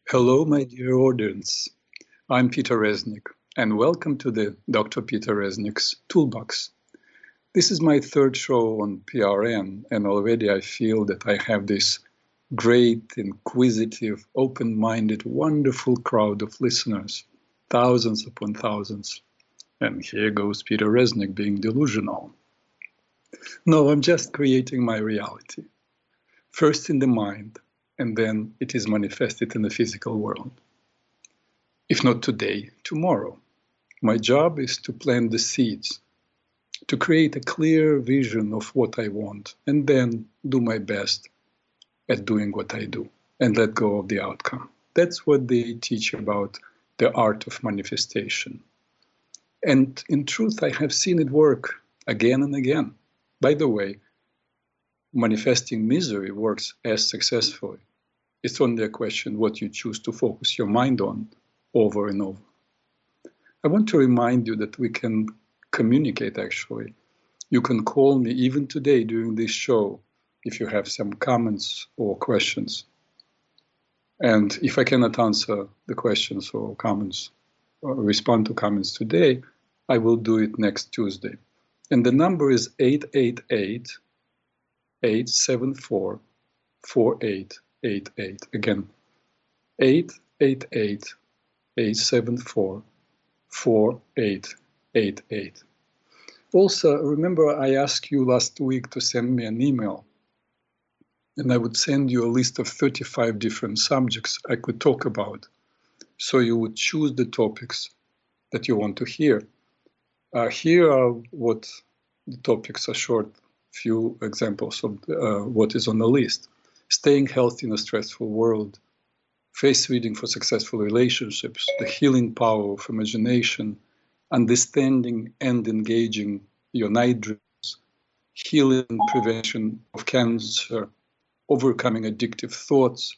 Hello, my dear audience. I'm Peter Reznik, and welcome to the Dr. Peter Reznik's Toolbox. This is my third show on PRN, and already I feel that I have this great, inquisitive, open-minded, wonderful crowd of listeners, thousands upon thousands. And here goes Peter Reznik being delusional. No, I'm just creating my reality. First in the mind, and then it is manifested in the physical world. If not today, tomorrow. My job is to plant the seeds, to create a clear vision of what I want, and then do my best at doing what I do, and let go of the outcome. That's what they teach about the art of manifestation. And in truth, I have seen it work again and again. By the way, manifesting misery works as successfully. It's only a question what you choose to focus your mind on over and over. I want to remind you that we can communicate actually. You can call me even today during this show if you have some comments or questions. And if I cannot answer the questions or comments or respond to comments today, I will do it next Tuesday. And the number is 888-874-4888. Again, 888-874-4888. Also, remember I asked you last week to send me an email, and I would send you a list of 35 different subjects I could talk about. So you would choose the topics that you want to hear. Here are what the topics are, short few examples of what is on the list. Staying healthy in a stressful world, face reading for successful relationships, the healing power of imagination, understanding and engaging your night dreams, healing and prevention of cancer, overcoming addictive thoughts,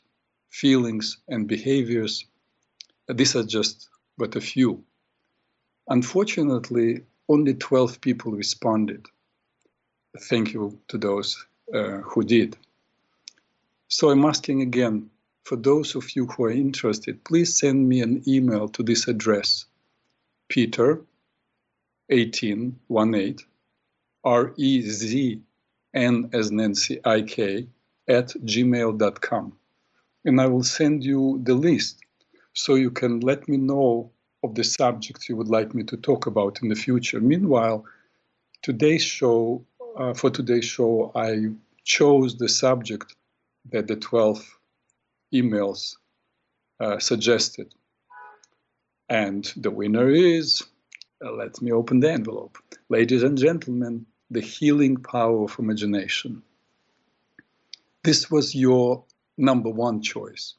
feelings, and behaviors. These are just but a few. Unfortunately, only 12 people responded. Thank you to those who did. So I'm asking again, for those of you who are interested, please send me an email to this address, Peter1818, REZN as Nancy IK, @gmail.com. And I will send you the list so you can let me know of the subjects you would like me to talk about in the future. Meanwhile, for today's show, I chose the subject that the 12 emails suggested. And the winner is, let me open the envelope. Ladies and gentlemen, the healing power of imagination. This was your number one choice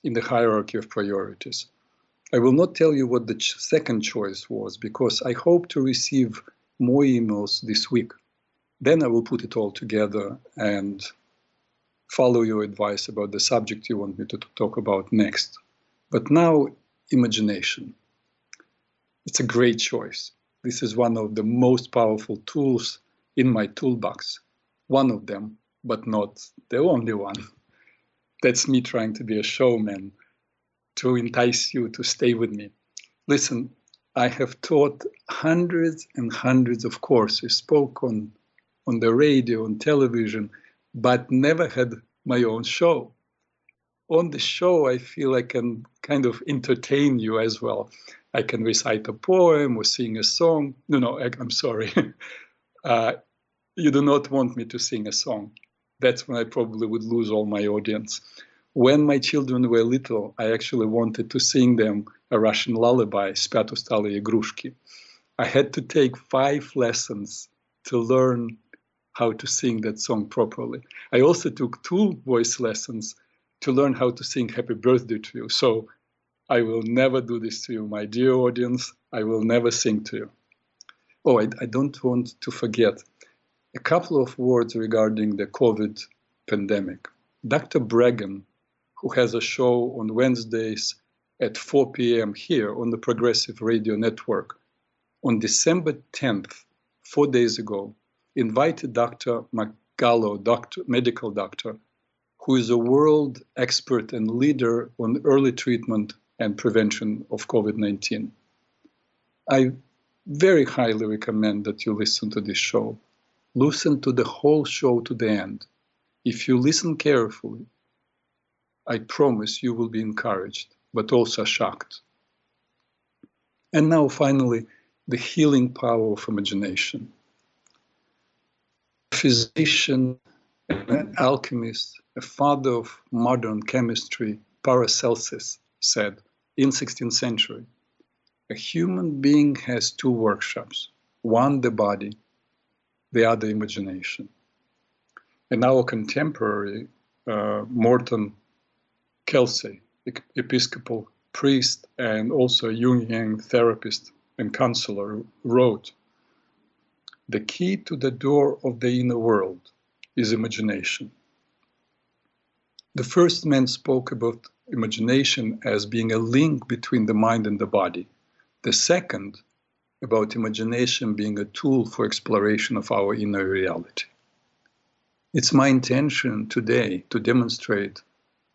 in the hierarchy of priorities. I will not tell you what the second choice was because I hope to receive more emails this week. Then I will put it all together and follow your advice about the subject you want me to talk about next. But now, imagination. It's a great choice. This is one of the most powerful tools in my toolbox. One of them, but not the only one. That's me trying to be a showman to entice you to stay with me. Listen, I have taught hundreds and hundreds of courses, spoke on the radio, on television, but never had my own show. On the show, I feel I can kind of entertain you as well. I can recite a poem or sing a song. No, I'm sorry. You do not want me to sing a song. That's when I probably would lose all my audience. When my children were little, I actually wanted to sing them a Russian lullaby, Spят усталые игрушки. I had to take 5 lessons to learn how to sing that song properly. I also took 2 voice lessons to learn how to sing Happy Birthday to You. So I will never do this to you, my dear audience. I will never sing to you. Oh, I don't want to forget a couple of words regarding the COVID pandemic. Dr. Bregan, who has a show on Wednesdays at 4 p.m. here on the Progressive Radio Network, on December 10th, 4 days ago, invited Dr. Gallo, medical doctor, who is a world expert and leader on early treatment and prevention of COVID-19. I very highly recommend that you listen to this show. Listen to the whole show to the end. If you listen carefully, I promise you will be encouraged, but also shocked. And now finally, the healing power of imagination. A physician, an alchemist, a father of modern chemistry, Paracelsus, said in 16th century, a human being has two workshops, one the body, the other imagination. And our contemporary, Morton Kelsey, Episcopal priest and also Jungian therapist and counselor, wrote, "The key to the door of the inner world is imagination." The first man spoke about imagination as being a link between the mind and the body. The second, about imagination being a tool for exploration of our inner reality. It's my intention today to demonstrate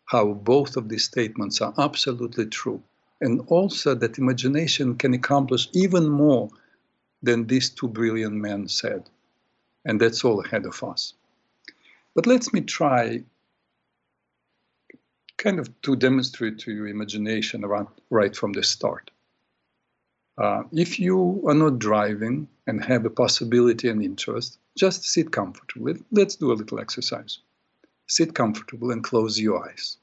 how both of these statements are absolutely true, and also that imagination can accomplish even more than these two brilliant men said. And that's all ahead of us. But let me try kind of to demonstrate to you imagination right from the start. If you are not driving and have a possibility and interest, just sit comfortably. Let's do a little exercise. Sit comfortable and close your eyes.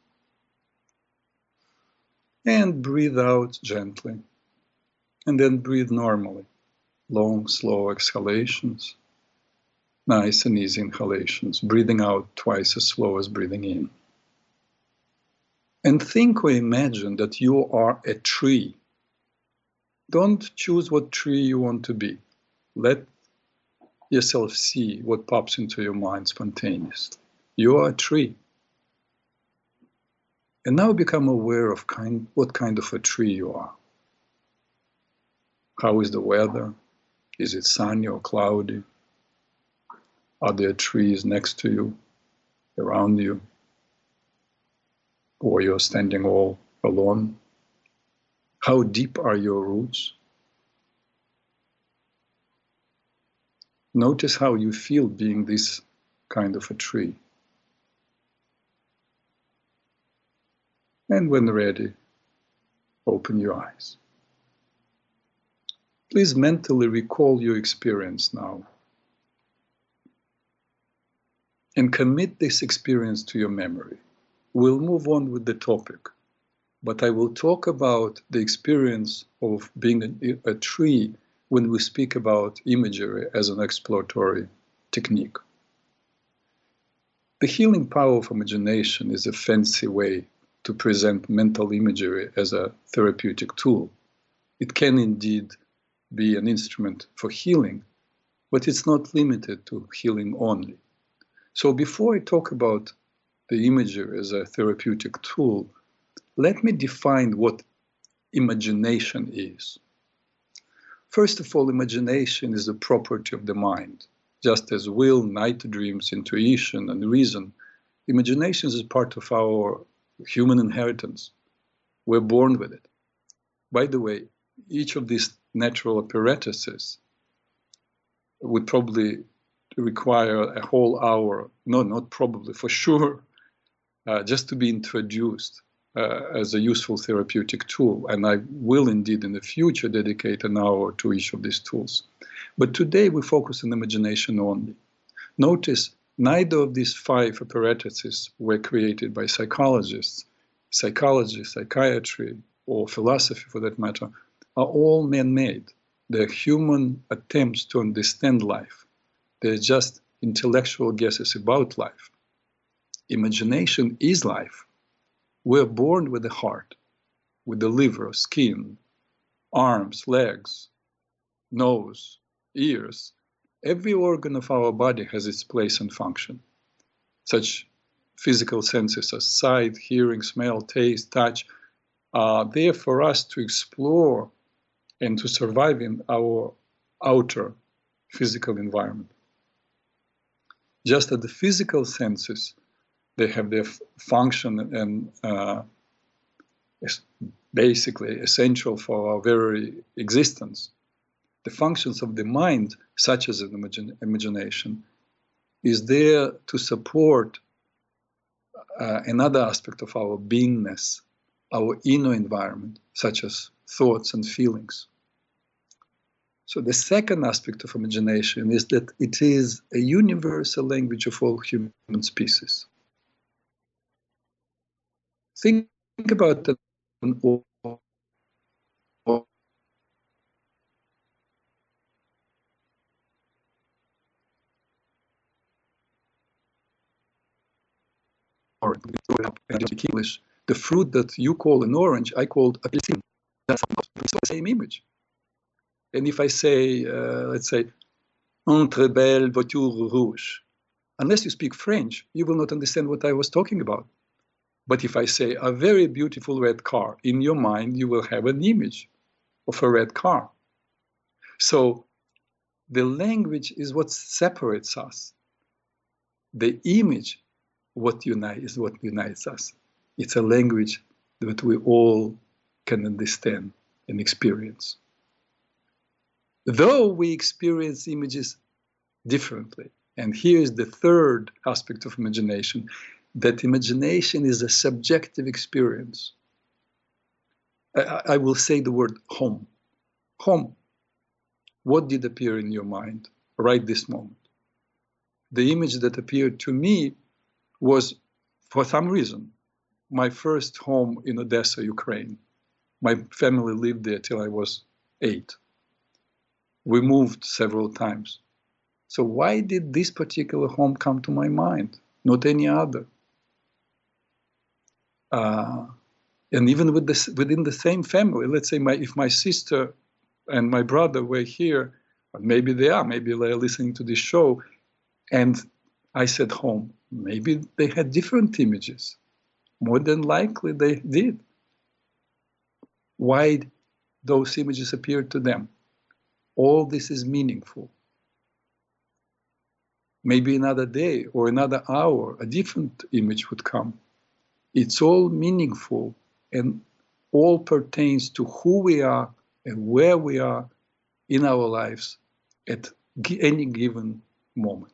And breathe out gently. And then breathe normally. Long, slow exhalations. Nice and easy inhalations. Breathing out twice as slow as breathing in. And think or imagine that you are a tree. Don't choose what tree you want to be. Let yourself see what pops into your mind spontaneously. You are a tree. And now become aware of what kind of a tree you are. How is the weather? Is it sunny or cloudy? Are there trees next to you, around you? Or you're standing all alone? How deep are your roots? Notice how you feel being this kind of a tree. And when ready, open your eyes. Please mentally recall your experience now. And commit this experience to your memory. We'll move on with the topic, but I will talk about the experience of being a tree when we speak about imagery as an exploratory technique. The healing power of imagination is a fancy way to present mental imagery as a therapeutic tool. It can indeed be an instrument for healing, but it's not limited to healing only. So before I talk about the imagery as a therapeutic tool, let me define what imagination is. First of all, imagination is a property of the mind. Just as will, night dreams, intuition, and reason, imagination is part of our human inheritance. We're born with it. By the way, each of these natural apparatuses would probably require a whole hour, no, not probably, for sure, just to be introduced as a useful therapeutic tool. And I will indeed in the future dedicate an hour to each of these tools. But today we focus on imagination only. Notice neither of these 5 apparatuses were created by psychologists. Psychology, psychiatry, or philosophy for that matter, are all man-made. They're human attempts to understand life. They're just intellectual guesses about life. Imagination is life. We're born with the heart, with the liver, skin, arms, legs, nose, ears. Every organ of our body has its place and function. Such physical senses as sight, hearing, smell, taste, touch are there for us to explore and to survive in our outer physical environment. Just as the physical senses They have their function and is basically essential for our very existence. The functions of the mind, such as an imagination, is there to support another aspect of our beingness, our inner environment, such as thoughts and feelings. So the second aspect of imagination is that it is a universal language of all human species. Think about an English, the fruit that you call an orange, I called apelsine. That's the same image. And if I say, let's say, un très belle voiture rouge, unless you speak French, you will not understand what I was talking about. But if I say a very beautiful red car, in your mind, you will have an image of a red car. So the language is what separates us. The image is what unites us. It's a language that we all can understand and experience. Though we experience images differently, and here is the third aspect of imagination, that imagination is a subjective experience. I will say the word home. Home. What did appear in your mind right this moment? The image that appeared to me was, for some reason, my first home in Odessa, Ukraine. My family lived there till I was 8. We moved several times. So why did this particular home come to my mind, not any other? And even within the same family, let's say if my sister and my brother were here, or maybe they are listening to this show, and I said home, maybe they had different images. More than likely they did. Why those images appeared to them? All this is meaningful. Maybe another day or another hour, a different image would come. It's all meaningful and all pertains to who we are and where we are in our lives at any given moment.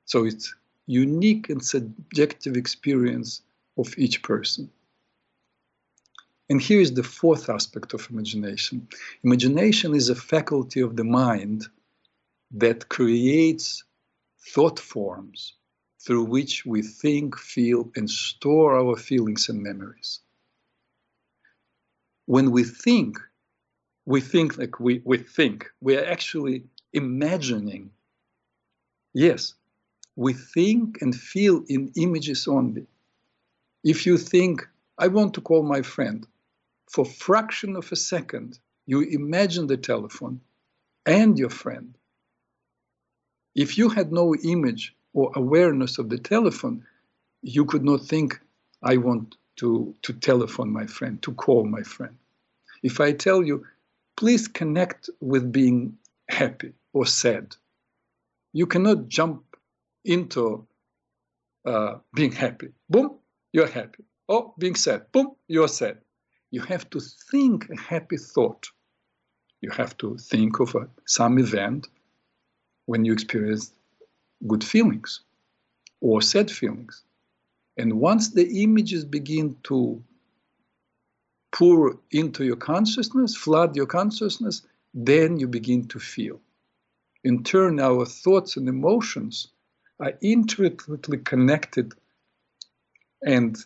So it's unique and subjective experience of each person. And here is the fourth aspect of imagination. Imagination is a faculty of the mind that creates thought forms through which we think, feel, and store our feelings and memories. When we think like we think. We are actually imagining. Yes, we think and feel in images only. If you think, I want to call my friend, for a fraction of a second, you imagine the telephone and your friend. If you had no image or awareness of the telephone, you could not think, I want to telephone my friend, to call my friend. If I tell you, please connect with being happy or sad, you cannot jump into being happy. Boom, you're happy. Oh, being sad. Boom, you're sad. You have to think a happy thought. You have to think of some event when you experience good feelings or sad feelings. And once the images begin to pour into your consciousness, flood your consciousness, then you begin to feel. In turn, our thoughts and emotions are intricately connected and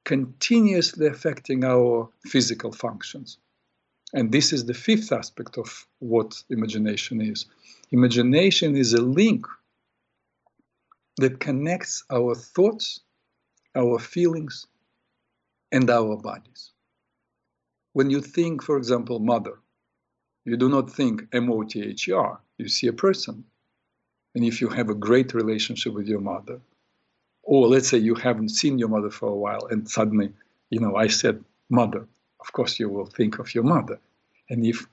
continuously affecting our physical functions. And this is the fifth aspect of what imagination is. Imagination is a link that connects our thoughts, our feelings, and our bodies. When you think, for example, mother, you do not think M-O-T-H-E-R, you see a person. And if you have a great relationship with your mother, or let's say you haven't seen your mother for a while and suddenly, I said mother, of course you will think of your mother. And if,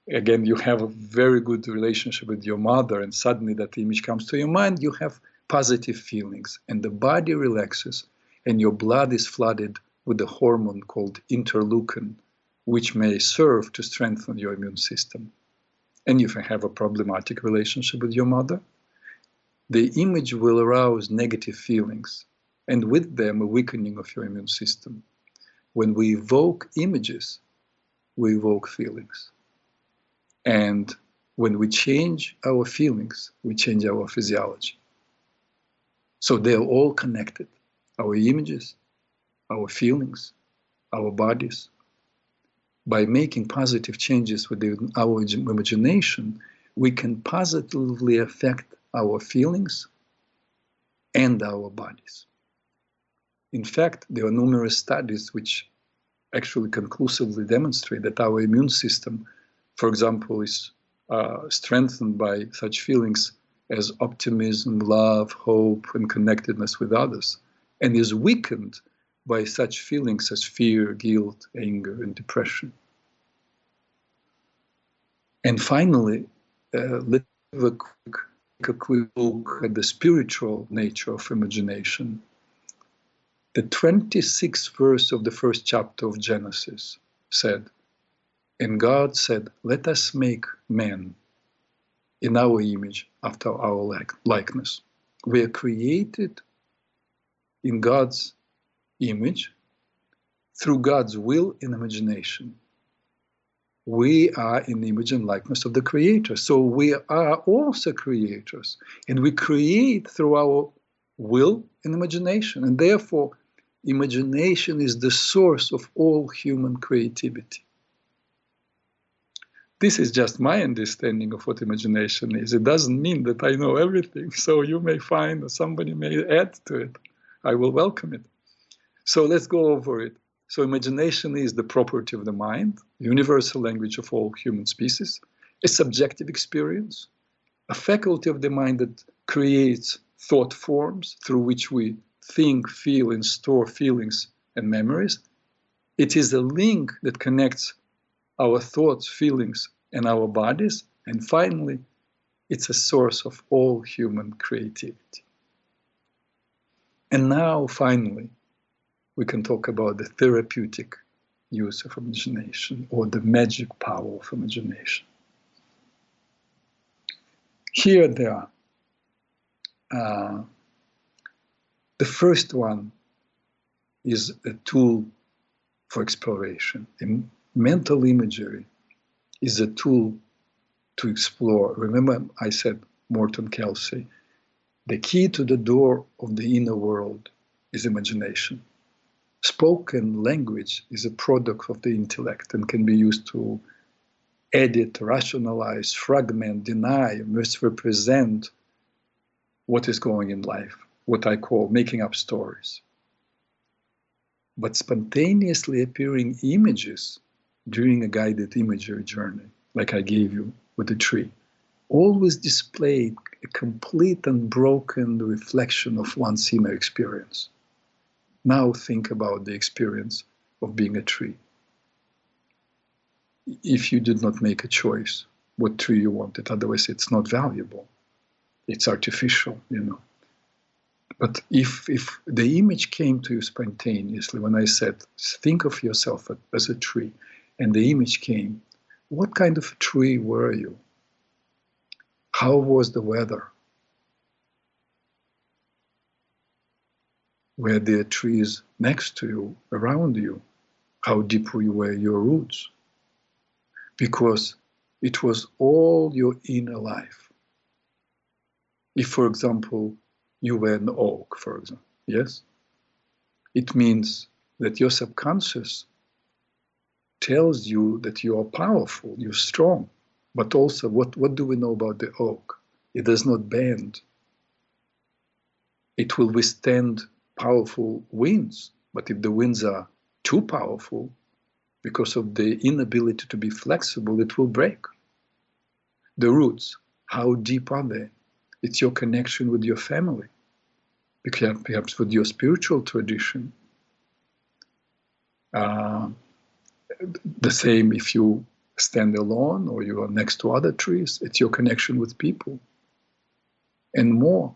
again, you have a very good relationship with your mother and suddenly that image comes to your mind, you have positive feelings, and the body relaxes, and your blood is flooded with a hormone called interleukin, which may serve to strengthen your immune system. And if you have a problematic relationship with your mother, the image will arouse negative feelings, and with them a weakening of your immune system. When we evoke images, we evoke feelings. And when we change our feelings, we change our physiology. So they're all connected. Our images, our feelings, our bodies. By making positive changes within our imagination, we can positively affect our feelings and our bodies. In fact, there are numerous studies which actually conclusively demonstrate that our immune system, for example, is strengthened by such feelings as optimism, love, hope, and connectedness with others, and is weakened by such feelings as fear, guilt, anger, and depression. And finally, let's have a quick look at the spiritual nature of imagination. The 26th verse of the first chapter of Genesis said, "And God said, let us make man in our image, after our likeness." We are created in God's image through God's will and imagination. We are in the image and likeness of the Creator. So we are also creators, and we create through our will and imagination. And therefore, imagination is the source of all human creativity. This is just my understanding of what imagination is. It doesn't mean that I know everything. So you may find, or somebody may add to it. I will welcome it. So let's go over it. So imagination is the property of the mind, the universal language of all human species, a subjective experience, a faculty of the mind that creates thought forms through which we think, feel, and store feelings and memories. It is a link that connects our thoughts, feelings, and our bodies. And finally, it's a source of all human creativity. And now, finally, we can talk about the therapeutic use of imagination, or the magic power of imagination. Here they are. The first one is a tool for exploration. Mental imagery is a tool to explore. Remember, I said, Morton Kelsey, the key to the door of the inner world is imagination. Spoken language is a product of the intellect and can be used to edit, rationalize, fragment, deny, misrepresent what is going in life, what I call making up stories. But spontaneously appearing images during a guided imagery journey, like I gave you with the tree, always display a complete unbroken reflection of one's inner experience. Now think about the experience of being a tree. If you did not make a choice what tree you wanted, otherwise it's not valuable. It's artificial, you know. But if the image came to you spontaneously, when I said, think of yourself as a tree, and the image came, what kind of a tree were you? How was the weather? Were there trees next to you, around you? How deep were your roots? Because it was all your inner life. If, for example, you were an oak, for example, yes? It means that your subconscious tells you that you are powerful, you're strong. But also, what do we know about the oak? It does not bend. It will withstand powerful winds, but if the winds are too powerful, because of the inability to be flexible, it will break. The roots, how deep are they? It's your connection with your family, perhaps with your spiritual tradition. The same if you stand alone or you are next to other trees, it's your connection with people and more.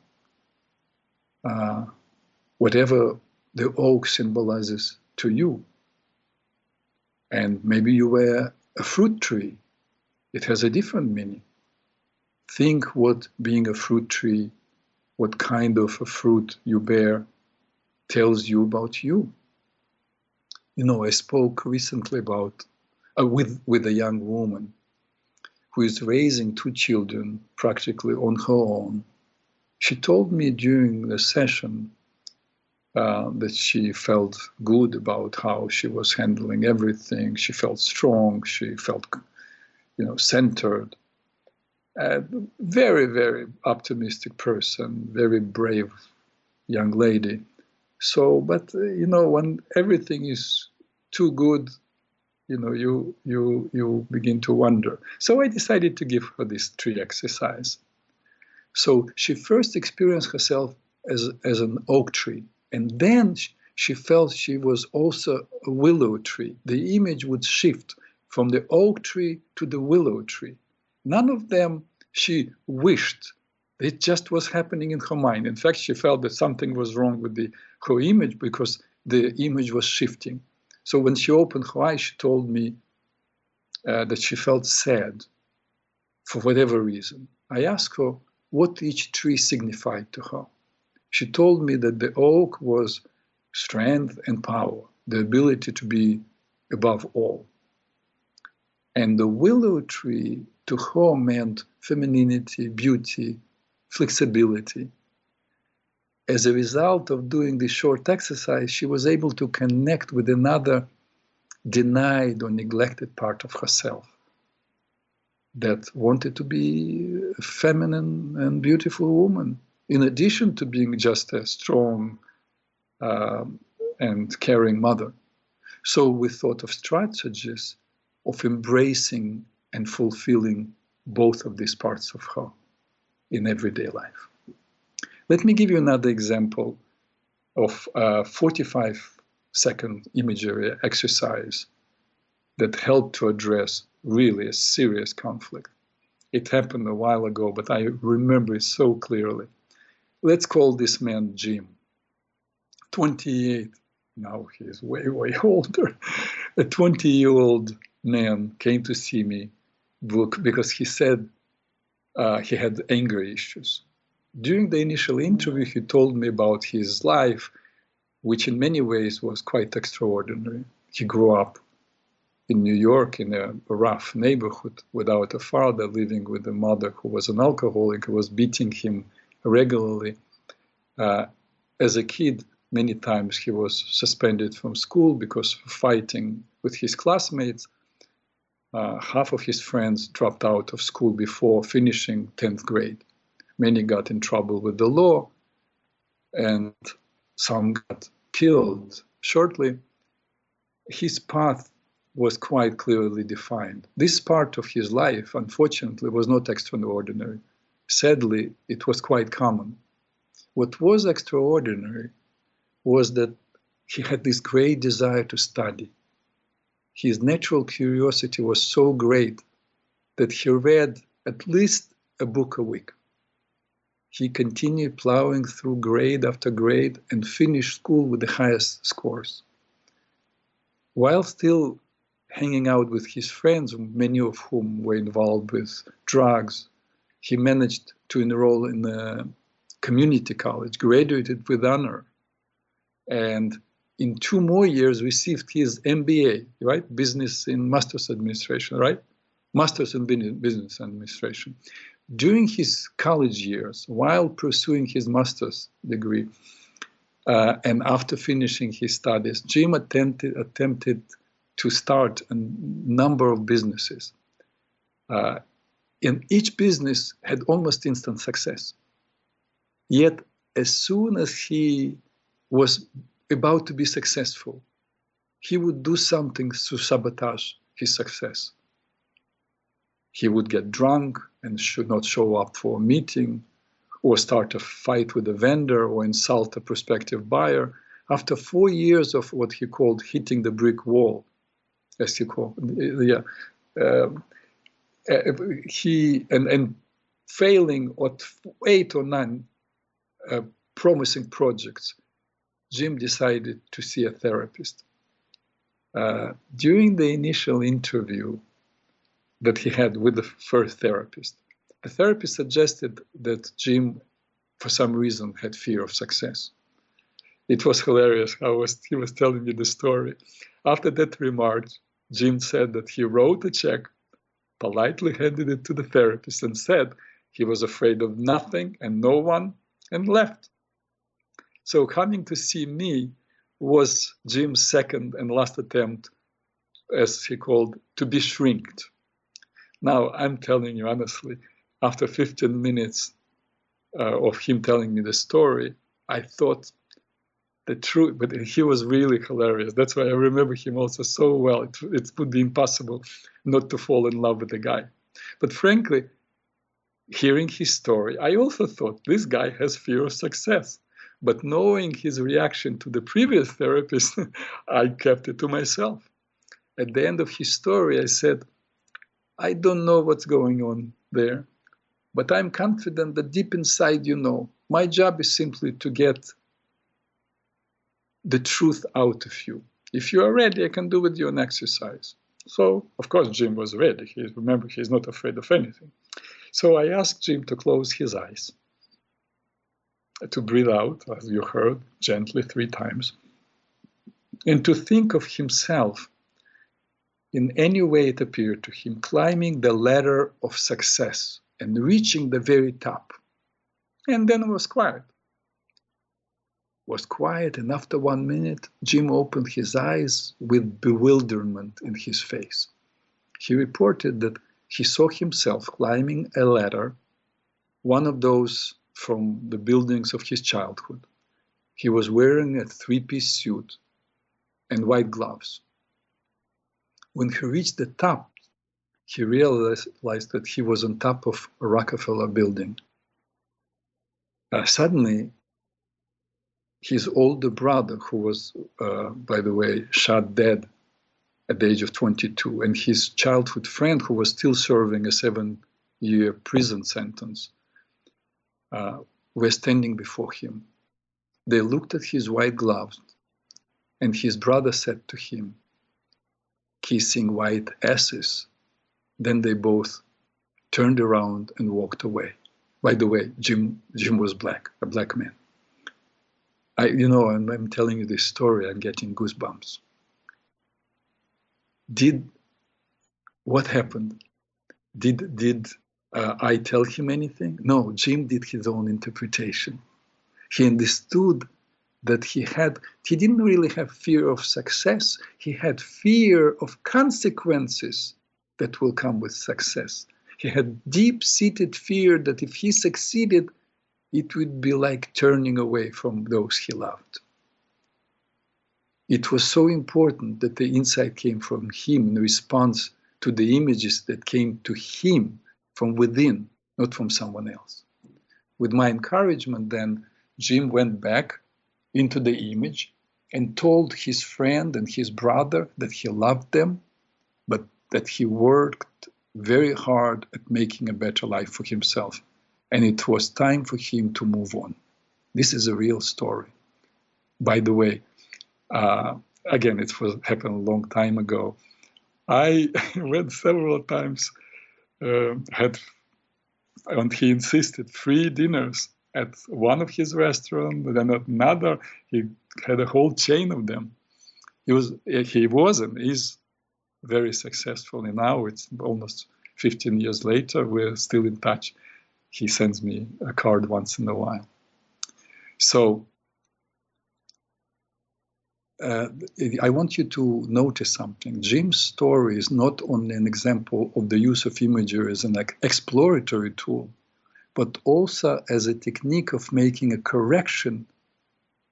whatever the oak symbolizes to you. And maybe you were a fruit tree. It has a different meaning. Think what being a fruit tree, what kind of a fruit you bear, tells you about you. You know, I spoke recently about with a young woman who is raising 2 children practically on her own. She told me during the session that she felt good about how she was handling everything. She felt strong. She felt, centered. Very, very optimistic person, very brave young lady. So, but when everything is too good, you begin to wonder. So I decided to give her this tree exercise. So she first experienced herself as an oak tree, and then she felt she was also a willow tree. The image would shift from the oak tree to the willow tree. None of them she wished. It just was happening in her mind. In fact, she felt that something was wrong with her image because the image was shifting. So when she opened her eyes, she told me that she felt sad for whatever reason. I asked her what each tree signified to her. She told me that the oak was strength and power, the ability to be above all. And the willow tree to her meant femininity, beauty, flexibility. As a result of doing this short exercise, she was able to connect with another denied or neglected part of herself that wanted to be a feminine and beautiful woman, in addition to being just a strong and caring mother. So we thought of strategies of embracing and fulfilling both of these parts of her in everyday life. Let me give you another example of a 45-second imagery exercise that helped to address really a serious conflict. It happened a while ago, but I remember it so clearly. Let's call this man Jim, 28. Now he is way, way older. A 20-year-old man came to see me because he said he had anger issues. During the initial interview, he told me about his life, which in many ways was quite extraordinary. He grew up in New York in a rough neighborhood without a father, living with a mother who was an alcoholic, who was beating him regularly. As a kid, many times he was suspended from school because of fighting with his classmates. Half of his friends dropped out of school before finishing 10th grade. Many got in trouble with the law, and some got killed shortly. His path was quite clearly defined. This part of his life, unfortunately, was not extraordinary. Sadly, it was quite common. What was extraordinary was that he had this great desire to study. His natural curiosity was so great that he read at least a book a week. He continued plowing through grade after grade and finished school with the highest scores. While still hanging out with his friends, many of whom were involved with drugs, he managed to enroll in a community college, graduated with honor, and in 2 more years received his MBA, right? Business in Master's Administration, right? Master's in Business Administration. During his college years, while pursuing his master's degree, and after finishing his studies, Jim attempted to start a number of businesses. And each business had almost instant success. Yet, as soon as he was about to be successful, he would do something to sabotage his success. He would get drunk and should not show up for a meeting, or start a fight with a vendor, or insult a prospective buyer. After 4 years of what he called hitting the brick wall, as he called, he failing at 8 or 9 promising projects, Jim decided to see a therapist. During the initial interview that he had with the first therapist, the therapist suggested that Jim, for some reason, had fear of success. It was hilarious how he was telling me the story. After that remark, Jim said that he wrote a check, politely handed it to the therapist, and said he was afraid of nothing and no one, and left. So coming to see me was Jim's second and last attempt, as he called, to be shrinked. Now, I'm telling you honestly, after 15 minutes of him telling me the story, I thought the truth, but he was really hilarious. That's why I remember him also so well. It would be impossible not to fall in love with the guy. But frankly, hearing his story, I also thought this guy has fear of success. But knowing his reaction to the previous therapist, I kept it to myself. At the end of his story, I said, I don't know what's going on there, but I'm confident that deep inside you know. My job is simply to get the truth out of you. If you are ready, I can do with you an exercise. So, of course, Jim was ready. Remember, he's not afraid of anything. So I asked Jim to close his eyes, to breathe out, as you heard, gently 3 times, and to think of himself in any way it appeared to him, climbing the ladder of success and reaching the very top. And then it was quiet. And after 1 minute, Jim opened his eyes with bewilderment in his face. He reported that he saw himself climbing a ladder, one of those from the buildings of his childhood. He was wearing a 3-piece suit and white gloves. When he reached the top, he realized that he was on top of a Rockefeller building. Suddenly, his older brother, who was, by the way, shot dead at the age of 22, and his childhood friend, who was still serving a 7-year prison sentence, were standing before him. They looked at his white gloves, and his brother said to him, "Kissing white asses." Then they both turned around and walked away. By the way, Jim was black, a black man. I'm telling you this story, I'm getting goosebumps. What happened? Did I tell him anything? No, Jim did his own interpretation. He understood that he didn't really have fear of success. He had fear of consequences that will come with success. He had deep-seated fear that if he succeeded, it would be like turning away from those he loved. It was so important that the insight came from him in response to the images that came to him from within, not from someone else. With my encouragement, then, Jim went back into the image and told his friend and his brother that he loved them, but that he worked very hard at making a better life for himself. And it was time for him to move on. This is a real story. By the way, again, happened a long time ago. I went several times, and he insisted, 3 dinners at one of his restaurants, then at another. He had a whole chain of them. He's very successful, and now it's almost 15 years later, we're still in touch. He sends me a card once in a while. So I want you to notice something. Jim's story is not only an example of the use of imagery as an exploratory tool, but also as a technique of making a correction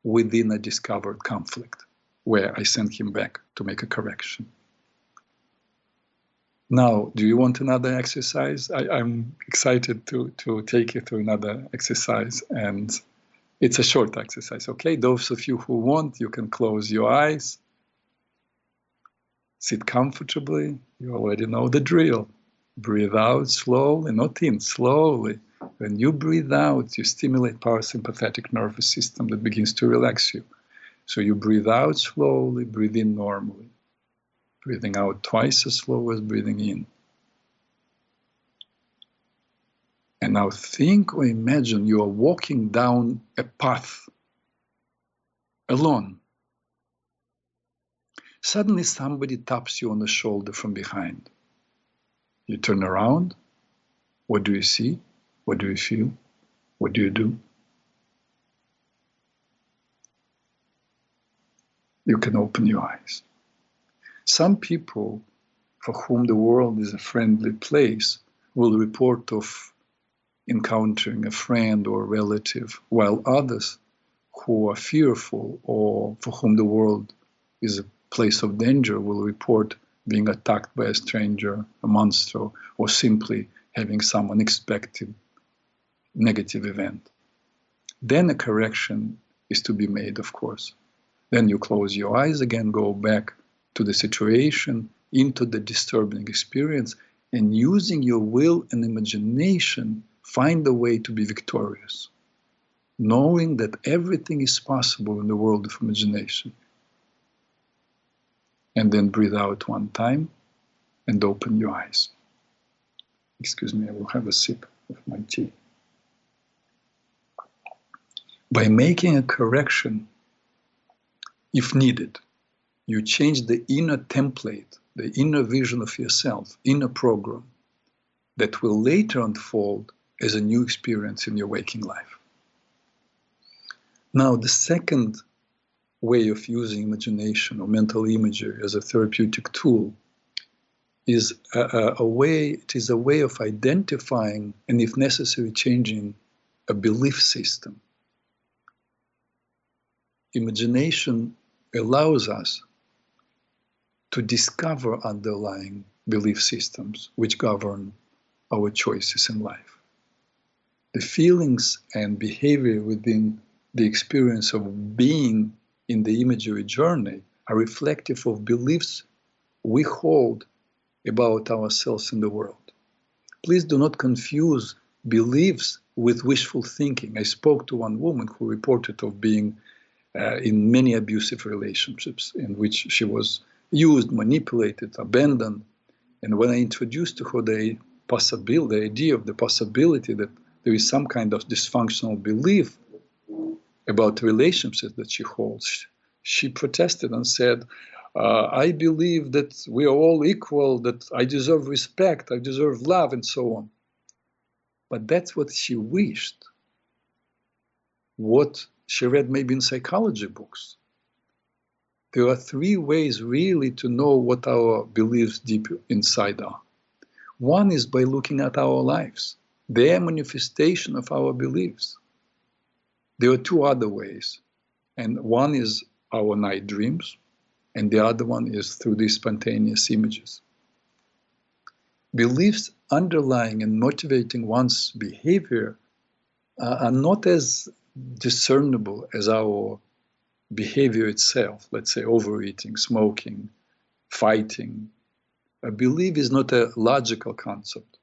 within a discovered conflict, where I sent him back to make a correction. Now, do you want another exercise? I'm excited to take you through another exercise, and it's a short exercise, okay? Those of you who want, you can close your eyes, sit comfortably. You already know the drill. Breathe out slowly, not in, slowly. When you breathe out, you stimulate parasympathetic nervous system that begins to relax you. So you breathe out slowly, breathe in normally. Breathing out twice as slow as breathing in. And now think or imagine you are walking down a path alone. Suddenly somebody taps you on the shoulder from behind. You turn around. What do you see? What do you feel? What do you do? You can open your eyes. Some people for whom the world is a friendly place will report of encountering a friend or relative, while others who are fearful or for whom the world is a place of danger will report being attacked by a stranger, a monster, or simply having some unexpected negative event. Then a correction is to be made, of course. Then you close your eyes again, go back to the situation, into the disturbing experience, and using your will and imagination, find a way to be victorious, knowing that everything is possible in the world of imagination. And then breathe out one time and open your eyes. Excuse me, I will have a sip of my tea. By making a correction, if needed, you change the inner template, the inner vision of yourself, inner program, that will later unfold as a new experience in your waking life. Now, the second way of using imagination or mental imagery as a therapeutic tool is a way of identifying and, if necessary, changing a belief system. Imagination allows us to discover underlying belief systems which govern our choices in life. The feelings and behavior within the experience of being in the imagery journey are reflective of beliefs we hold about ourselves in the world. Please do not confuse beliefs with wishful thinking. I spoke to one woman who reported of being in many abusive relationships in which she was used, manipulated, abandoned. And when I introduced to her the idea of the possibility that there is some kind of dysfunctional belief about relationships that she holds, she protested and said, I believe that we are all equal, that I deserve respect, I deserve love, and so on. But that's what she wished. What she read maybe in psychology books. There are three ways really to know what our beliefs deep inside are. One is by looking at our lives. They are manifestation of our beliefs. There are two other ways. And one is our night dreams, and the other one is through these spontaneous images. Beliefs underlying and motivating one's behavior are not as discernible as our behavior itself, let's say overeating, smoking, fighting. A belief is not a logical concept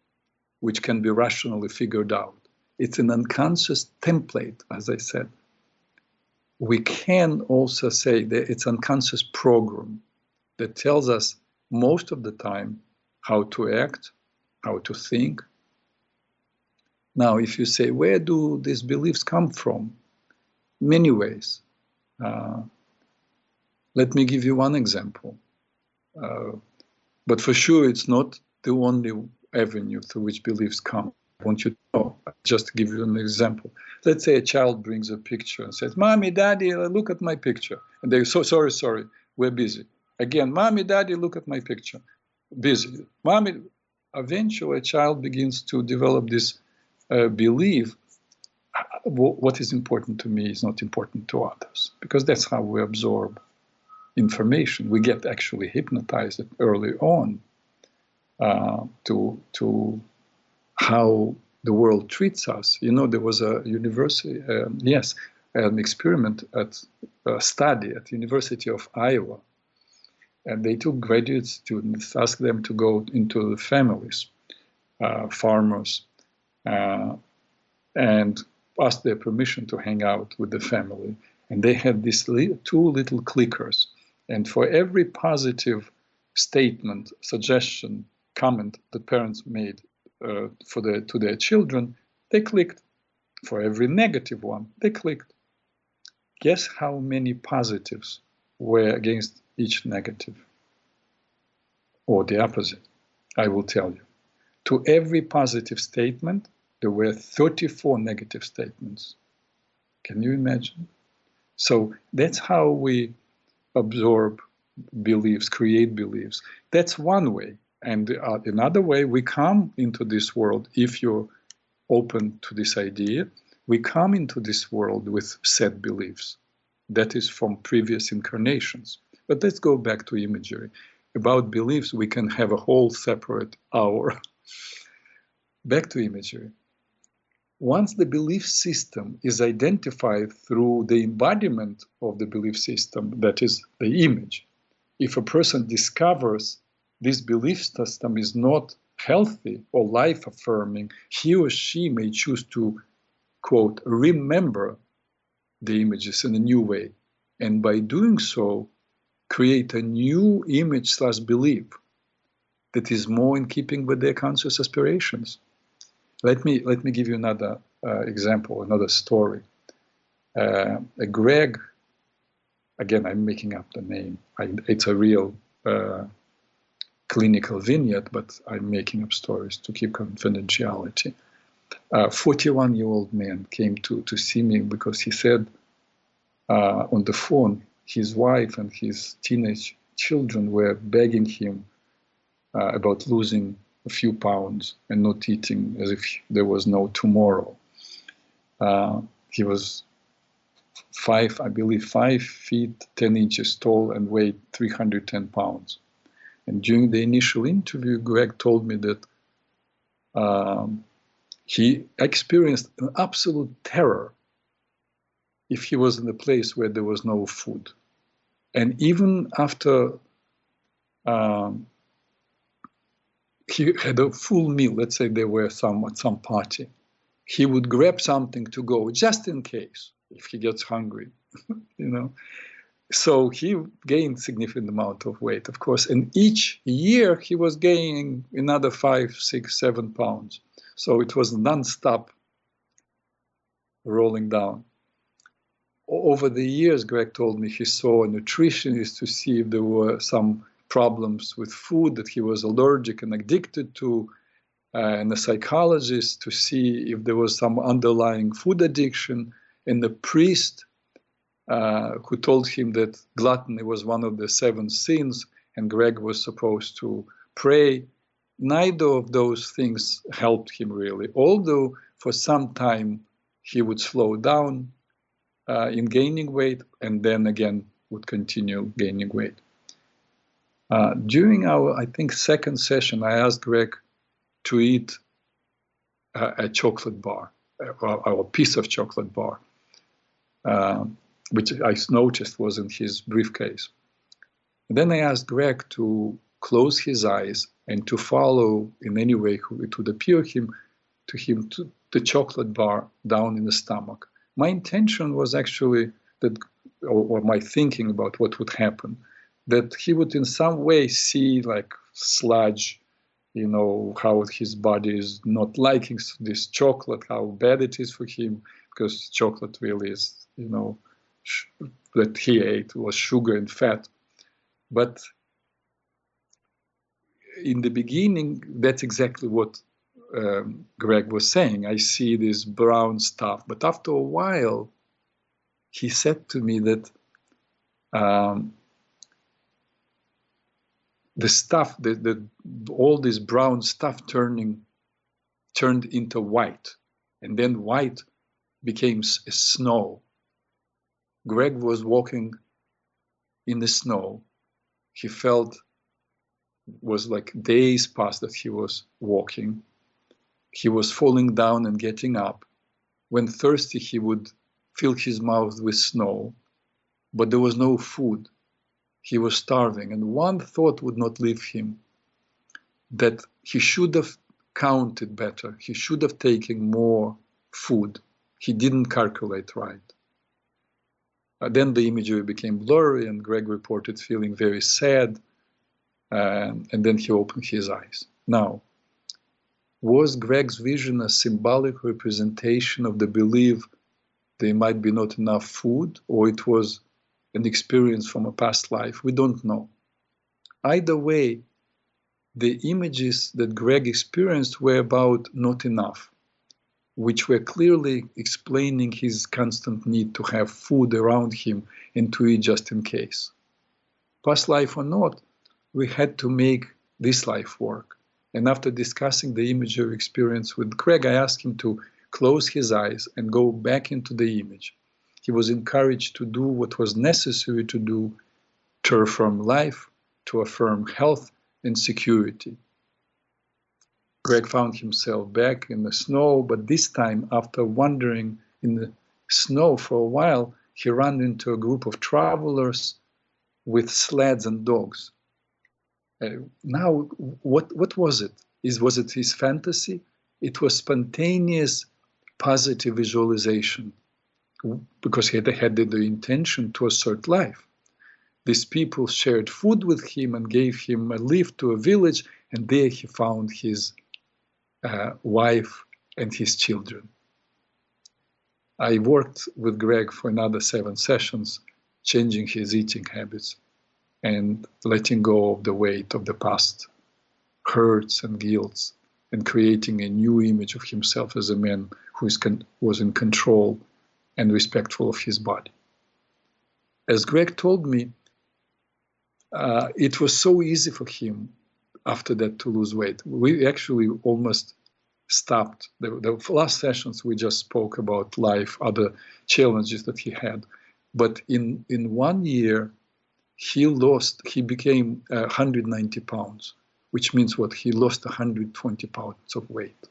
which can be rationally figured out. It's an unconscious template, as I said. We can also say that it's an unconscious program that tells us most of the time how to act, how to think. Now, if you say, where do these beliefs come from? Many ways. Let me give you one example. But for sure, it's not the only avenue through which beliefs come. I want you to know. Just to give you an example. Let's say a child brings a picture and says, Mommy, Daddy, look at my picture. And they're so sorry, we're busy. Again, Mommy, Daddy, look at my picture. Busy. Mommy, eventually a child begins to develop this belief. What is important to me is not important to others, because that's how we absorb information. We get actually hypnotized early on to how the world treats us. You know, there was a university, an experiment a study at the University of Iowa, and they took graduate students, asked them to go into the families, farmers, and asked their permission to hang out with the family. And they had these two little clickers. And for every positive statement, suggestion, comment that parents made to their children, they clicked. For every negative one, they clicked. Guess how many positives were against each negative? Or the opposite, I will tell you. To every positive statement, there were 34 negative statements. Can you imagine? So that's how we absorb beliefs, create beliefs. That's one way. And another way, we come into this world, if you're open to this idea, we come into this world with set beliefs. That is from previous incarnations. But let's go back to imagery. About beliefs, we can have a whole separate hour. Back to imagery. Once the belief system is identified through the embodiment of the belief system, that is the image, if a person discovers this belief system is not healthy or life-affirming, he or she may choose to, quote, remember the images in a new way. And by doing so, create a new image/belief that is more in keeping with their conscious aspirations. Let me give you another example, another story. Greg, again, I'm making up the name. It's a real clinical vignette, but I'm making up stories to keep confidentiality. A 41-year-old man came to see me because he said on the phone, his wife and his teenage children were begging him about losing a few pounds and not eating as if there was no tomorrow. He was 5 feet 10 inches tall and weighed 310 pounds. And during the initial interview, Greg told me that he experienced an absolute terror if he was in a place where there was no food. And even after he had a full meal, let's say there were some at some party, he would grab something to go just in case if he gets hungry, you know. So he gained significant amount of weight, of course, and each year he was gaining another 5, 6, 7 pounds. So it was non-stop rolling down. Over the years, Greg told me he saw a nutritionist to see if there were some problems with food that he was allergic and addicted to, and a psychologist to see if there was some underlying food addiction, and the priest who told him that gluttony was one of the 7 sins, and Greg was supposed to pray. Neither of those things helped him really, although for some time he would slow down in gaining weight and then again would continue gaining weight. During our, I think, second session, I asked Greg to eat a chocolate bar, or a piece of chocolate bar, which I noticed was in his briefcase. And then I asked Greg to close his eyes and to follow in any way it would appear to him to the chocolate bar down in the stomach. My intention was actually that, or my thinking about what would happen, that he would in some way see like sludge, you know, how his body is not liking this chocolate, how bad it is for him, because chocolate really is, you know, that he ate was sugar and fat. But in the beginning, that's exactly what Greg was saying. I see this brown stuff. But after a while, he said to me that the stuff, all this brown stuff turned into white. And then white became snow. Greg was walking in the snow. He felt was like days past that he was walking. He was falling down and getting up. When thirsty, he would fill his mouth with snow, but there was no food. He was starving, and one thought would not leave him, that he should have counted better. He should have taken more food. He didn't calculate right. Then the imagery became blurry, and Greg reported feeling very sad, and then he opened his eyes. Now, was Greg's vision a symbolic representation of the belief there might be not enough food, or it was an experience from a past life? We don't know. Either way, the images that Greg experienced were about not enough, which were clearly explaining his constant need to have food around him and to eat just in case. Past life or not, we had to make this life work. And after discussing the imagery experience with Greg, I asked him to close his eyes and go back into the image. He was encouraged to do what was necessary to do to affirm life, to affirm health and security. Greg found himself back in the snow, but this time, after wandering in the snow for a while, he ran into a group of travelers with sleds and dogs. Now, what was it? Was it his fantasy? It was spontaneous, positive visualization, because he had the intention to assert life. These people shared food with him and gave him a lift to a village, and there he found his wife and his children. I worked with Greg for another 7 sessions, changing his eating habits and letting go of the weight of the past hurts and guilts, and creating a new image of himself as a man who was in control and respectful of his body. As Greg told me, it was so easy for him after that to lose weight. We actually almost stopped. The last sessions we just spoke about life, other challenges that he had. But in 1 year, he became 190 pounds, which means what? He lost 120 pounds of weight.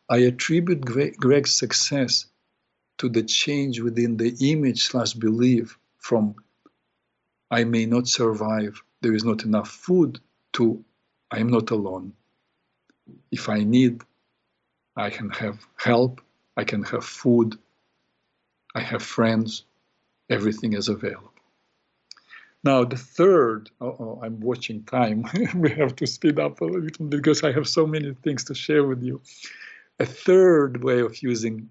I attribute Greg's success to the change within the image/belief from I may not survive, there is not enough food, to I am not alone. If I need, I can have help, I can have food, I have friends, everything is available. Now the third, I'm watching time, we have to speed up a little because I have so many things to share with you. A third way of using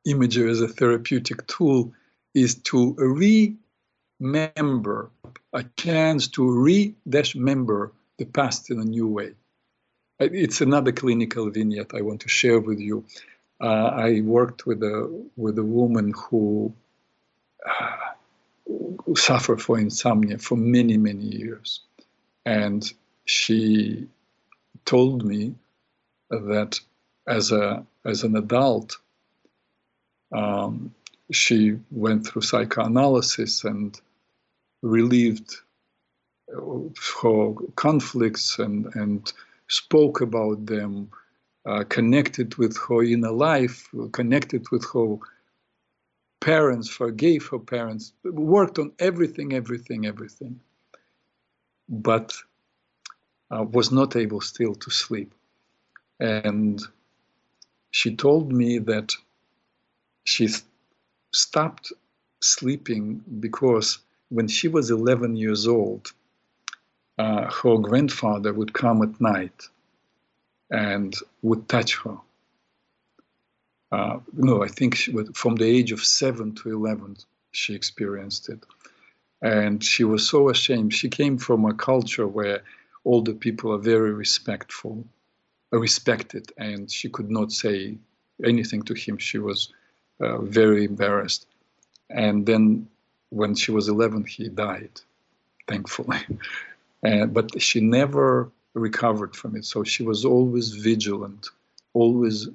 imagery as a therapeutic tool is to remember, a chance to remember the past in a new way. It's another clinical vignette I want to share with you. I worked with a woman who suffered from insomnia for many, many years. And she told me that as an adult, she went through psychoanalysis and relieved her conflicts and spoke about them, connected with her inner life, connected with her parents, forgave her parents, worked on everything, but was not able still to sleep. And she told me that she stopped sleeping because when she was 11 years old, her grandfather would come at night and would touch her. No, I think from the age of 7 to 11, she experienced it. And she was so ashamed. She came from a culture where older people are very respected, and she could not say anything to him. She was very embarrassed. And then when she was 11, he died, thankfully. But she never recovered from it. So she was always vigilant, always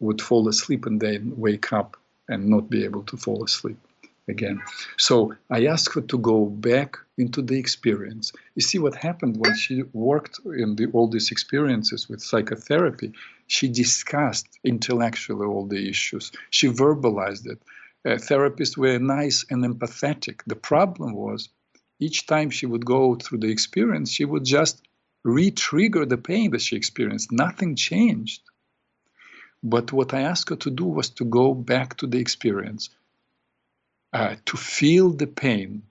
would fall asleep and then wake up and not be able to fall asleep again. So I asked her to go back into the experience. You see what happened when she worked in all these experiences with psychotherapy? She discussed intellectually all the issues. She verbalized it. Therapists were nice and empathetic. The problem was each time she would go through the experience, she would just re-trigger the pain that she experienced. Nothing changed. But what I asked her to do was to go back to the experience, to feel the pain,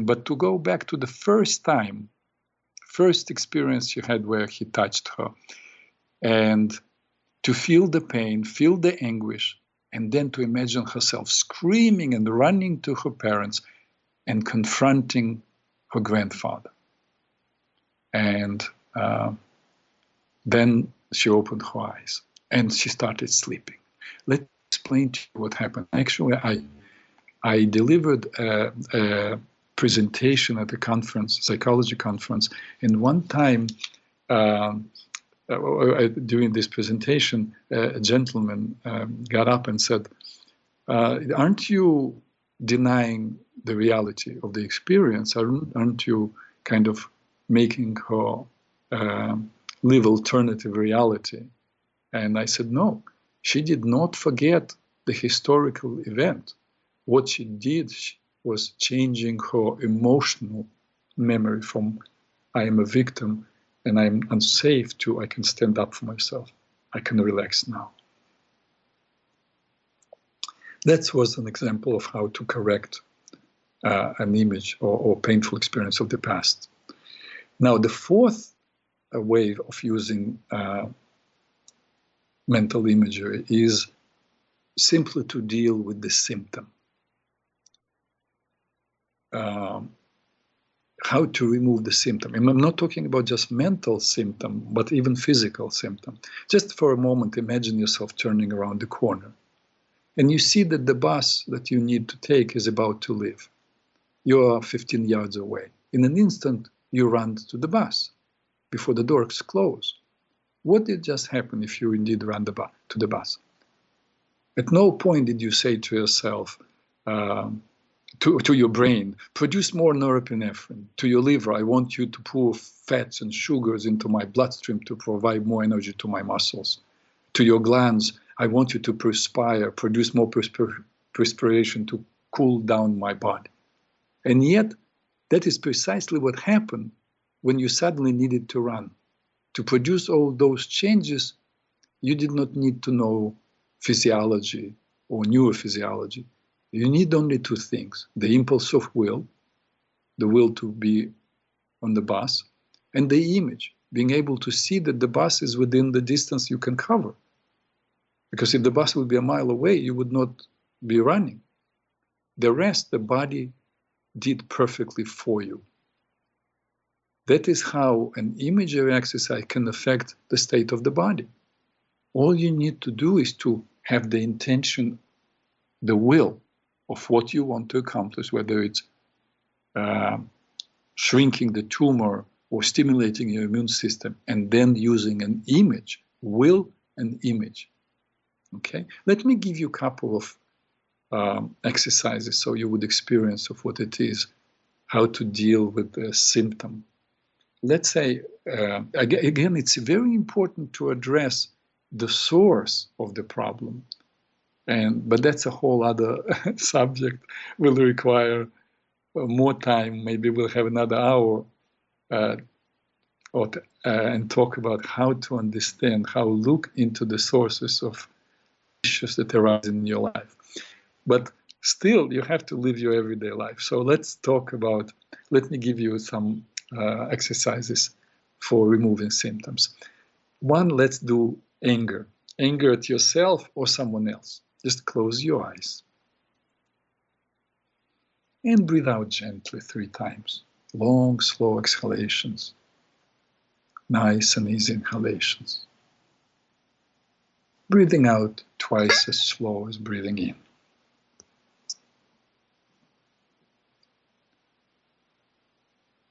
but to go back to the first experience she had where he touched her, and to feel the pain, feel the anguish, and then to imagine herself screaming and running to her parents and confronting her grandfather. And then she opened her eyes and she started sleeping. Let me explain to you what happened. Actually, I delivered a presentation at a conference, psychology conference, and one time during this presentation, a gentleman got up and said, aren't you denying the reality of the experience? Aren't you kind of making her live alternative reality? And I said, no, she did not forget the historical event. What she did was changing her emotional memory from I am a victim and I'm unsafe to I can stand up for myself. I can relax now. That was an example of how to correct an image or painful experience of the past. Now, the fourth way of using mental imagery is simply to deal with the symptom. How to remove the symptom. And I'm not talking about just mental symptom, but even physical symptom. Just for a moment, imagine yourself turning around the corner. And you see that the bus that you need to take is about to leave. You are 15 yards away. In an instant, you run to the bus before the doors close. What did just happen if you indeed ran to the bus? At no point did you say to yourself, to your brain, produce more norepinephrine. To your liver, I want you to pour fats and sugars into my bloodstream to provide more energy to my muscles. To your glands, I want you to perspire, produce more perspiration to cool down my body. And yet, that is precisely what happened when you suddenly needed to run. To produce all those changes, you did not need to know physiology or neurophysiology. You need only two things: the impulse of will, the will to be on the bus, and the image, being able to see that the bus is within the distance you can cover. Because if the bus would be a mile away, you would not be running. The rest, the body did perfectly for you. That is how an imagery exercise can affect the state of the body. All you need to do is to have the intention, the will of what you want to accomplish, whether it's shrinking the tumor or stimulating your immune system, and then using an image, will and image. Okay, let me give you a couple of exercises so you would experience of what it is, how to deal with the symptom. Let's say, again, it's very important to address the source of the problem. But that's a whole other subject, will require more time. Maybe we'll have another hour and talk about how to understand, how look into the sources of issues that arise in your life. But still, you have to live your everyday life. So let's talk about, let me give you some exercises for removing symptoms. One, let's do anger. Anger at yourself or someone else. Just close your eyes. And breathe out gently 3 times. Long, slow exhalations. Nice and easy inhalations. Breathing out twice as slow as breathing in.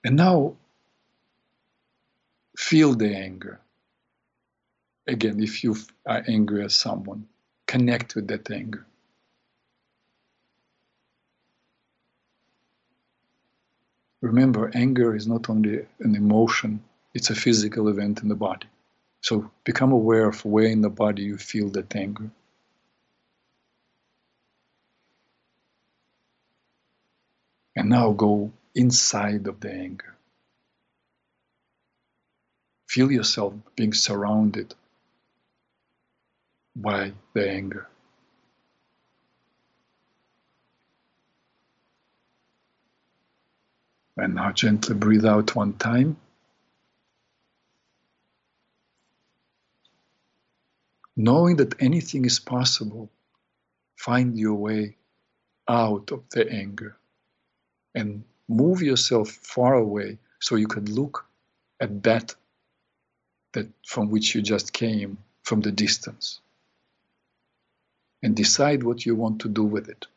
And now, feel the anger. Again, if you are angry at someone, connect with that anger. Remember, anger is not only an emotion, it's a physical event in the body. So become aware of where in the body you feel that anger. And now go inside of the anger. Feel yourself being surrounded by the anger. And now gently breathe out one time. Knowing that anything is possible, find your way out of the anger and move yourself far away so you can look at that from which you just came from the distance and decide what you want to do with it.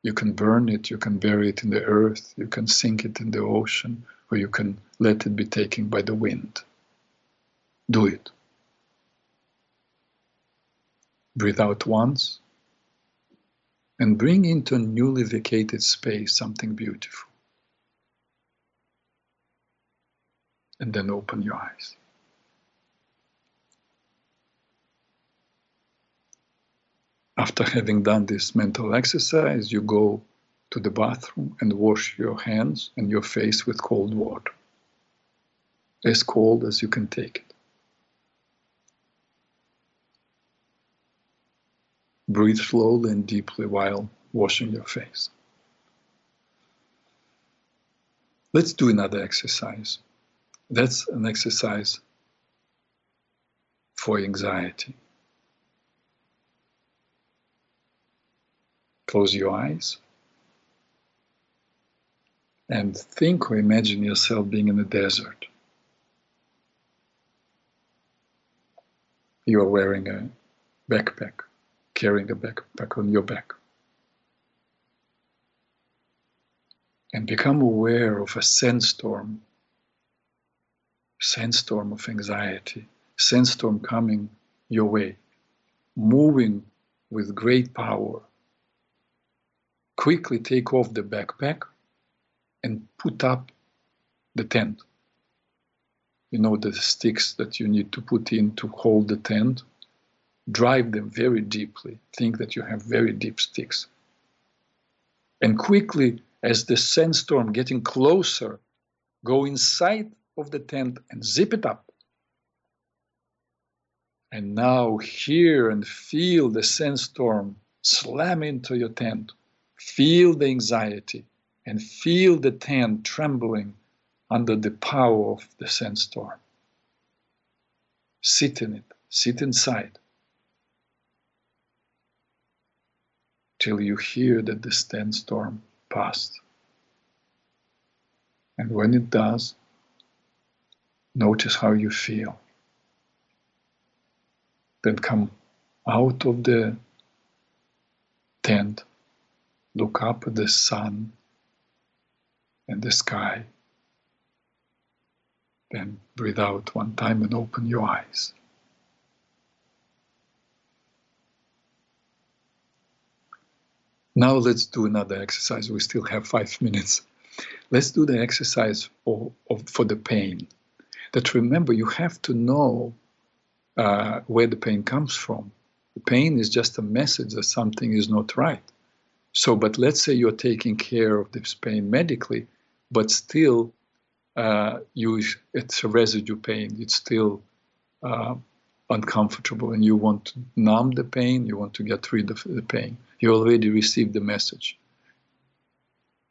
You can burn it, you can bury it in the earth, you can sink it in the ocean, or you can let it be taken by the wind. Do it. Breathe out once and bring into a newly vacated space something beautiful. And then open your eyes. After having done this mental exercise, you go to the bathroom and wash your hands and your face with cold water, as cold as you can take it. Breathe slowly and deeply while washing your face. Let's do another exercise. That's an exercise for anxiety. Close your eyes and think or imagine yourself being in a desert. You are wearing a backpack, carrying a backpack on your back. And become aware of a sandstorm of anxiety, sandstorm coming your way, moving with great power. Quickly take off the backpack and put up the tent. You know, the sticks that you need to put in to hold the tent. Drive them very deeply. Think that you have very deep sticks. And quickly, as the sandstorm getting closer, go inside of the tent and zip it up. And now hear and feel the sandstorm slam into your tent. Feel the anxiety and feel the tent trembling under the power of the sandstorm. Sit in it, sit inside, till you hear that the sandstorm passed. And when it does, notice how you feel. Then come out of the tent, look up at the sun and the sky. Then breathe out one time and open your eyes. Now let's do another exercise. We still have 5 minutes. Let's do the exercise for the pain. That remember, you have to know where the pain comes from. The pain is just a message that something is not right. So, but let's say you're taking care of this pain medically, but still it's a residue pain. It's still uncomfortable, and you want to numb the pain. You want to get rid of the pain. You already received the message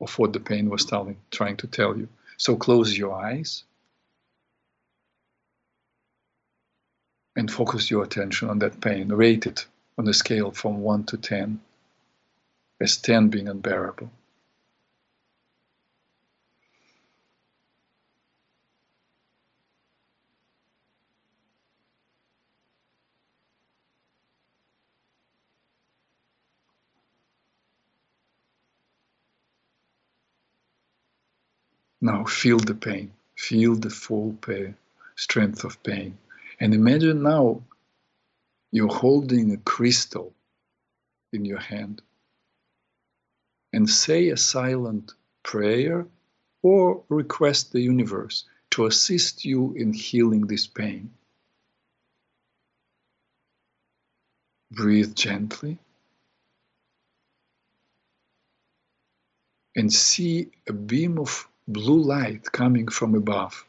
of what the pain was trying to tell you. So close your eyes and focus your attention on that pain. Rate it on a scale from 1 to 10, as 10 being unbearable. Now feel the pain, feel the full strength of pain. And imagine now you're holding a crystal in your hand, and say a silent prayer or request the universe to assist you in healing this pain. Breathe gently and see a beam of blue light coming from above.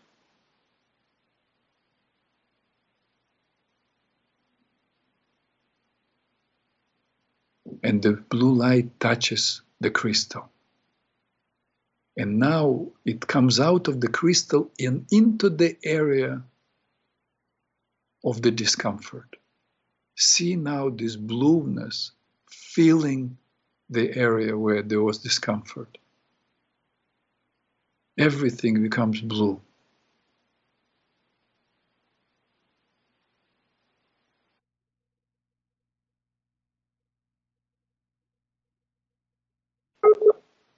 and the blue light touches the crystal. And now it comes out of the crystal and into the area of the discomfort. See now this blueness filling the area where there was discomfort. Everything becomes blue.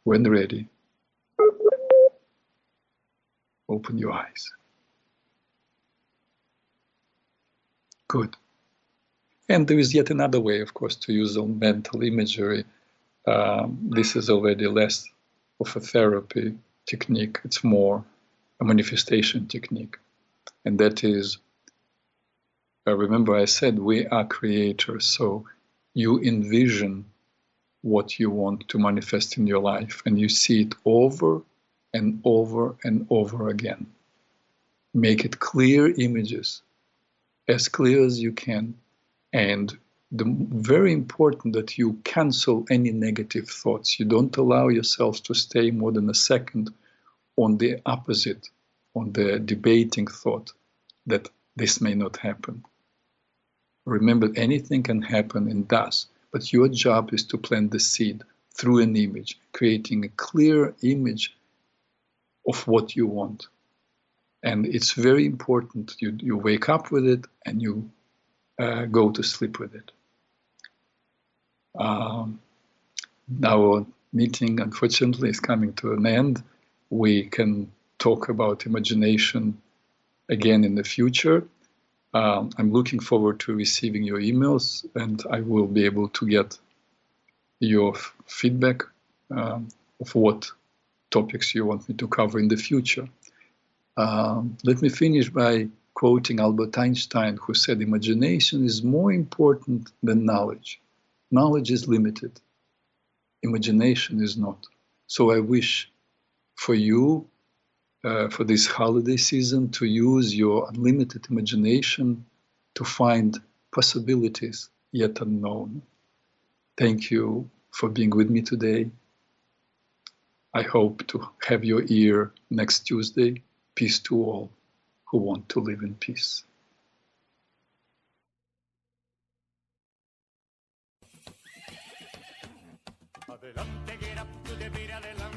When ready, open your eyes. Good. And there is yet another way, of course, to use mental imagery. This is already less of a therapy technique. It's more a manifestation technique. And that is, remember I said we are creators, so you envision what you want to manifest in your life, and you see it over and over and over again. Make it clear images, as clear as you can, and very important that you cancel any negative thoughts. You don't allow yourselves to stay more than a second on the opposite, on the debating thought that this may not happen. Remember, anything can happen and does, but your job is to plant the seed through an image, creating a clear image of what you want. And it's very important you wake up with it and you go to sleep with it. Our meeting, unfortunately, is coming to an end. We can talk about imagination again in the future. I'm looking forward to receiving your emails, and I will be able to get your feedback of what topics you want me to cover in the future. Let me finish by quoting Albert Einstein, who said, "Imagination is more important than knowledge. Knowledge is limited. Imagination is not." So I wish for you, for this holiday season, to use your unlimited imagination to find possibilities yet unknown. Thank you for being with me today. I hope to have your ear next Tuesday. Peace to all who want to live in peace. Adelante, get up to the beat, adelante.